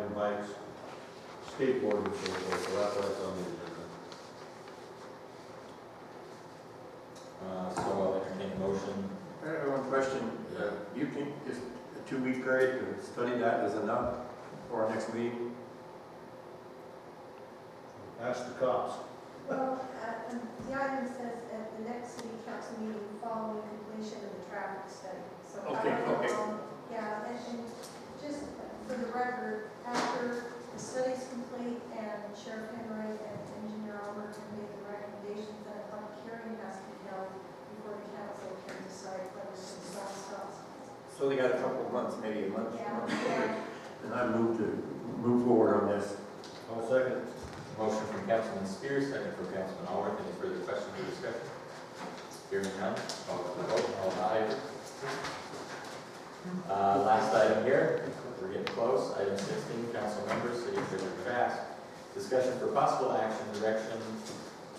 bikes, skateboarding, and so forth, so that's why it's on the agenda. So I'll entertain a motion. I have one question. Do you think just a 2-week period to study that is enough for our next meeting? Ask the cops. Well, the item says at the next city council meeting following completion of the traffic study. So Okay, however okay. long- Yeah, and just for the record, after the study's complete and Sheriff Henry and Engineer Albert have made the recommendations, then a public hearing has to be held before the council can decide whether to install stop signs. So they got a couple of months, maybe a month. Yeah. And I move to move forward on this. I'll second. Motion from Councilman Spears, second from Councilman Allworth. Any further questions or discussion? Hearing none, call for the vote. All in favor? Last item here, we're getting close. Item 16, council members, city treasurer Trask. Discussion for possible action, direction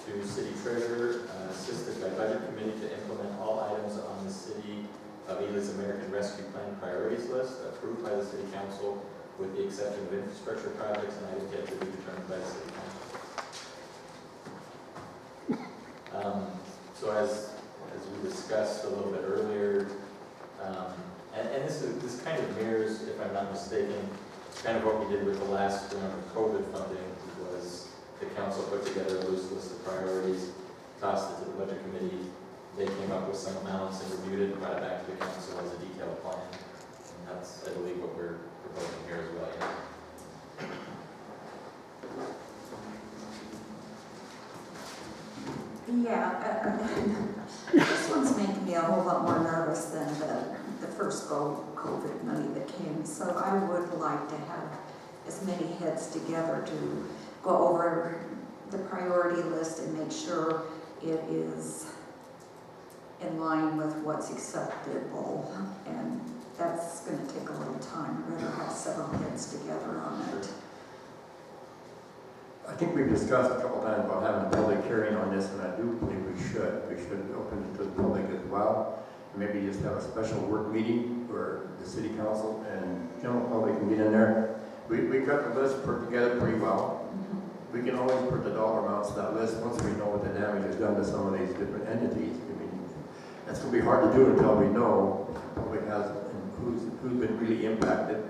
to city treasurer, assisted by budget committee to implement all items on the city of Ely's American Rescue Plan priorities list approved by the city council with the exception of infrastructure projects and items yet to be determined by the city council. So as we discussed a little bit earlier, and this kind of mirrors, if I'm not mistaken, kind of what we did with the last round of COVID funding. Was the council put together a loose list of priorities, tossed it to the budget committee. They came up with some amounts and reviewed it and brought it back to the council as a detailed plan. And that's, I believe, what we're proposing here as well. This one's making me a whole lot more nervous than the first COVID money that came. So I would like to have as many heads together to go over the priority list and make sure it is in line with what's acceptable. And that's going to take a little time. We're going to have several heads together on it. I think we've discussed a couple times about having a public hearing on this, and I do believe we should. We should open it to the public as well. Maybe just have a special work meeting where the city council and general public can get in there. We've got the list put together pretty well. We can always put the dollar amounts to that list once we know what the damage has done to some of these different entities. I mean, that's going to be hard to do until we know the public has and who's been really impacted.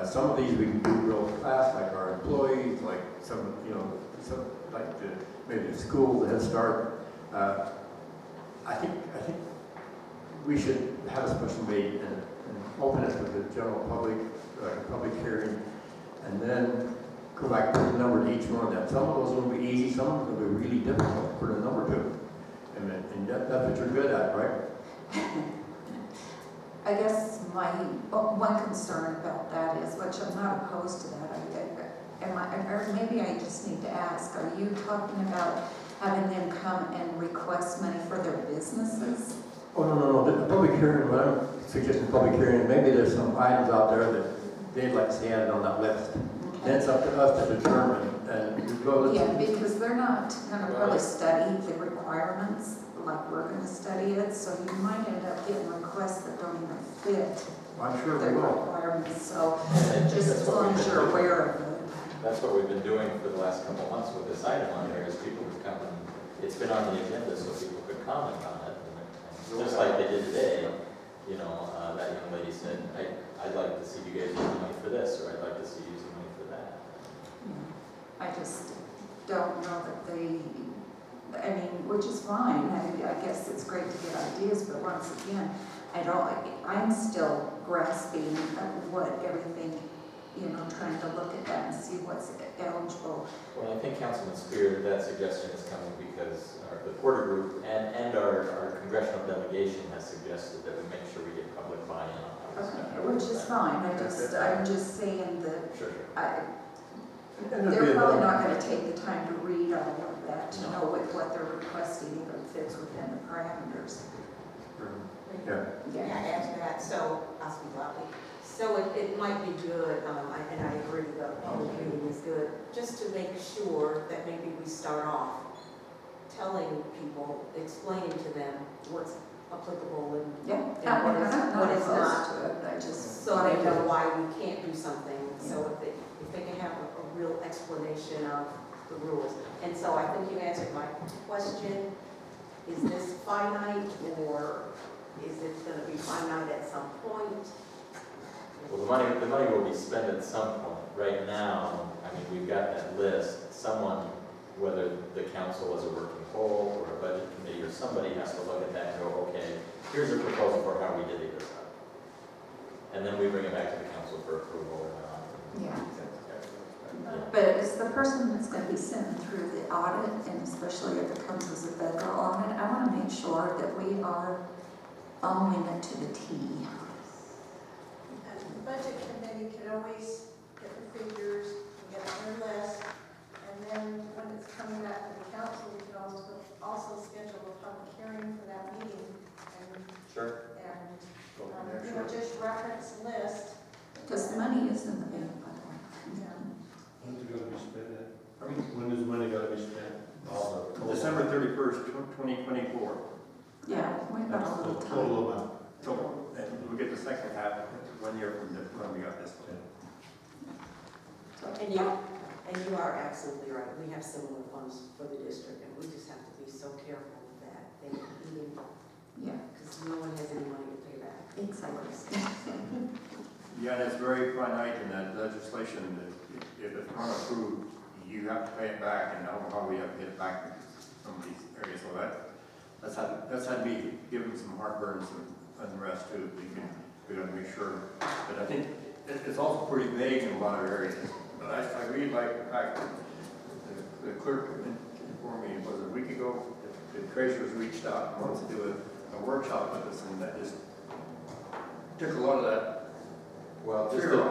Some of these we can do real fast, like our employees, like some like maybe the school, the Head Start. I think we should have a special meeting and open it to the general public, public hearing, and then go back to the number to each one of them. Some of those will be easy, some of them will be really difficult to put a number to. And that's what you're good at, right? I guess my one concern about that is, which I'm not opposed to that, or maybe I just need to ask, are you talking about having them come and request money for their businesses? Oh, no. The public hearing, what I'm suggesting public hearing, maybe there's some items out there that they'd like to see added on that list. Then it's up to us to determine, and we go. Yeah, because they're not going to really study the requirements like we're going to study it, so you might end up getting requests that don't even fit I'm sure their we will. requirements, so just as long as you're aware of it. That's what we've been doing for the last couple of months with this item on here, is people would come and, it's been on the agenda so people could comment on it. And just like they did today, that young lady said, I'd like to see you guys use money for this, or I'd like to see you use money for that. I just don't know that which is fine. I guess it's great to get ideas, but once again, I'm still grasping at what everything, trying to look at that and see what's eligible. Well, I think Councilman Spear, that suggestion is coming because the Porter Group and our congressional delegation has suggested that we make sure we get public buy-in on this. Okay, which is fine. I'm just saying that Sure. they're probably not going to take the time to read all of that to know what they're requesting even fits within the parameters. Yeah. Yeah, add to that, so, I'll speak loudly. So it might be good, and I agree, the public meeting is good, just to make sure that maybe we start off telling people, explaining to them what's applicable and Yeah, what is not. to it. I just So they know why we can't do something, so if rules. And so I think you answered my question. Is this finite, or is it going to be finite at some point? Well, the money will be spent at some point. Right now, I mean, we've got that list. Someone, whether the council as a working whole or a budget committee or somebody has to look at that and go, okay, here's a proposal for how we divvy this up. And then we bring it back to the council for approval. Yeah. Yeah. But as the person that's going to be sitting through the audit, and especially if it comes as a federal audit, I want to make sure that we are following it to the T. And the budget committee can always get the figures, get on their list, and then when it's coming back to the council, we can also schedule a public hearing for that meeting, and, Sure. just reference list. Because the money is in the bank, by the way. When's it gonna be spent at? When is the money gonna be spent? All the. December 31st, 2024. Yeah, we've got a That's the little time. total amount. So, and we'll get the second half 1 year from when we got this one. And you are absolutely right. We have similar funds for the district, and we just have to be so careful that they even, Yeah, because no one has any money to pay back. exactly. Yeah, and it's very finite in that legislation that if it's not approved, you have to pay it back, and how we have to get it back in some of these areas. So that's had to be given some heartburn, some unrest too. We got to make sure. But I think it's also pretty vague in a lot of areas. But I really like the fact that the clerk informed me, was a week ago, the treasurers reached out and wanted to do a workshop with us, and that just took a lot of that. Well,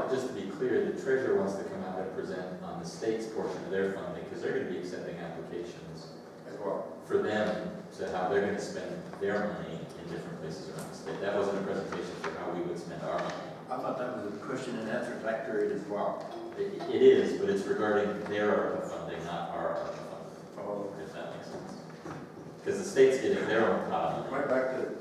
just to be clear, the treasurer wants to come out and present on the state's portion of their funding, because they're going to be accepting applications As well. for them to how they're going to spend their money in different places around the state. That wasn't a presentation for how we would spend our money. I thought that was a question and answer type period as well. It is, but it's regarding their ARPA funding, not our ARPA funding, Oh, if that makes sense. Because the state's getting their own pot of money. right back to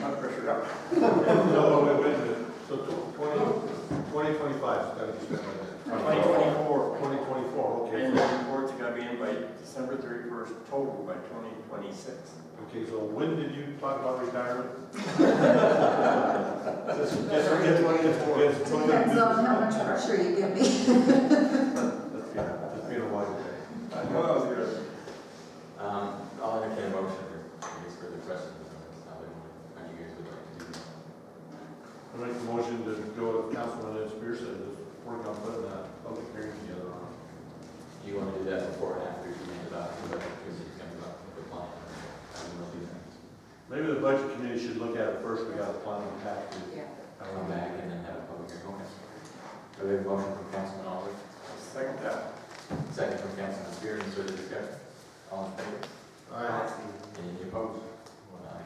blood pressure up. No, wait a minute. So 2025 is gotta be spent by then. 2024. 2024, okay. And the report's gonna be in by December 31st, total by 2026. Okay, so when did you talk about retirement? Depends on how much pressure you give me. It's been a while today. I know that was good. I'll entertain a motion or any further questions on how you guys would like to do this. I make the motion to go with Councilman Ed Spearson, just work on putting that public hearing together on. Do you want to do that before or after you hand it off to the budget committee comes up with the plan? How do you want to do that? Maybe the budget committee should look at it first, we got a plan on tax. Yeah. Come back and then have a public hearing. Okay. So we have a motion from Councilman Oliver, Second that. second from Councilman Spear, any further discussion? All in favor? Any opposed?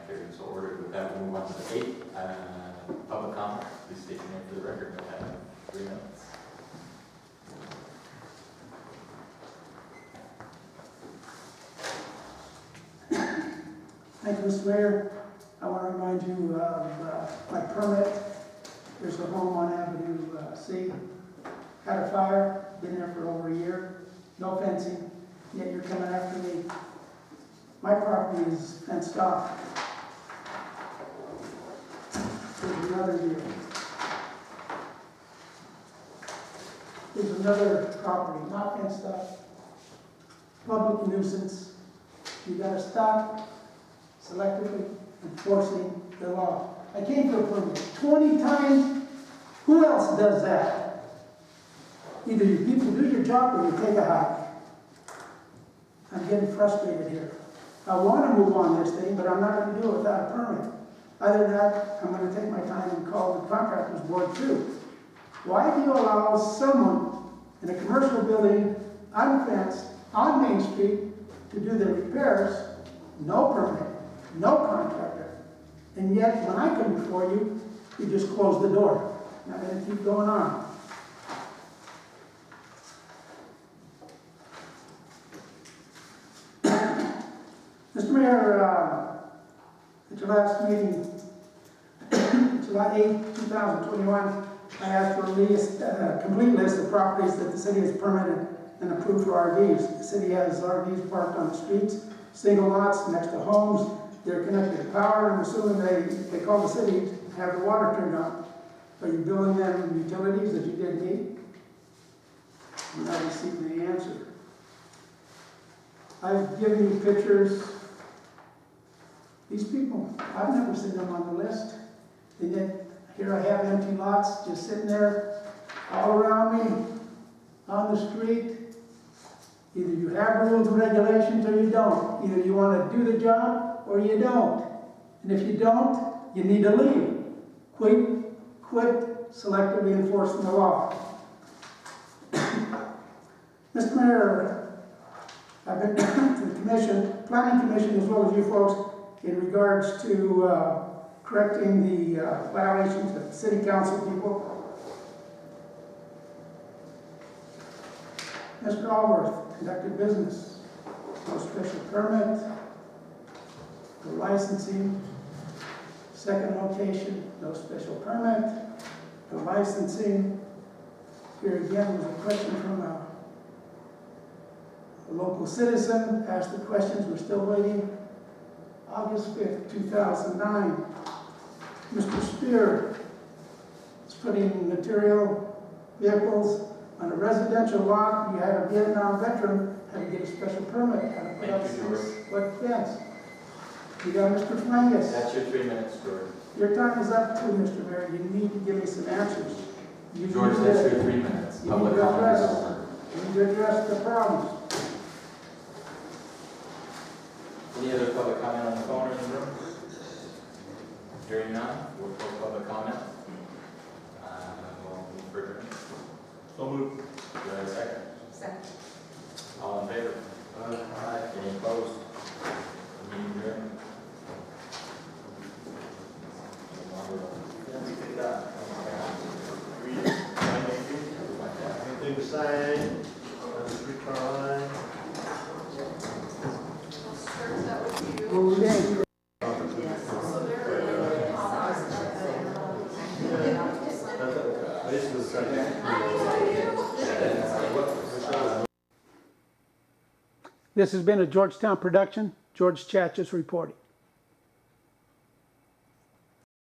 Carried, so ordered. With that, we'll move on to the 8th, public comment. Please state your name for the record. We'll have 3 minutes. Thank you, Mr. Mayor. I want to remind you of my permit. There's a home on Avenue C. Had a fire, been there for over a year, no fencing, yet you're coming after me. My property is fenced off. There's another deal. There's another property, not fenced off. Public nuisance. You gotta stop selectively enforcing the law. I came for a permit 20 times. Who else does that? Either you people do your job or you take a hike. I'm getting frustrated here. I want to move on this thing, but I'm not going to do it without a permit. Other than that, I'm going to take my time and call the contractors board too. Why do you allow someone in a commercial building, unfenced, on Main Street, to do the repairs, no permit, no contractor, and yet when I come before you, you just close the door. Not going to keep going on. Mr. Mayor, at your last meeting, July 8, 2021, I asked for a complete list of properties that the city has permitted and approved for RVs. The city has RVs parked on the streets, single lots next to homes. They're connected to power. I'm assuming they call the city to have the water turned on. Are you billing them utilities that you didn't need? I'm not receiving the answer. I've given you pictures. These people, I've never seen them on the list. And yet, here I have empty lots just sitting there all around me, on the street. Either you have rules and regulations or you don't. Either you want to do the job or you don't. And if you don't, you need to leave. Quit selectively enforcing the law. Mr. Mayor, I've been to the commission, planning commission, as well as you folks, in regards to correcting the violations of city council people. Mr. Allworth conducted business, no special permit, no licensing, second location, no special permit, no licensing. Here again was a question from a local citizen, asked the questions, we're still waiting. August 5th, 2009, Mr. Spear is putting material vehicles on a residential lot. You had a Vietnam veteran, had to get a special permit, had to put up a 6-foot fence. You got Mr. Flangus. That's your 3 minutes, George. Your time is up too, Mr. Mayor. You need to give me some answers. You George, need that's to- your 3 minutes. you Public need to comment is address- over. You need to address the problems. Any other public comment on the phone or in the room? Hearing none, we'll close public comment. We'll move for adjournment. So moved. Do I have a second? Second. All in favor? Aye. Any opposed? Meeting adjourned. Anything to say? Streetcar line? Well, we did. Basically, the second. This has been a Georgetown production. George Chachas reporting.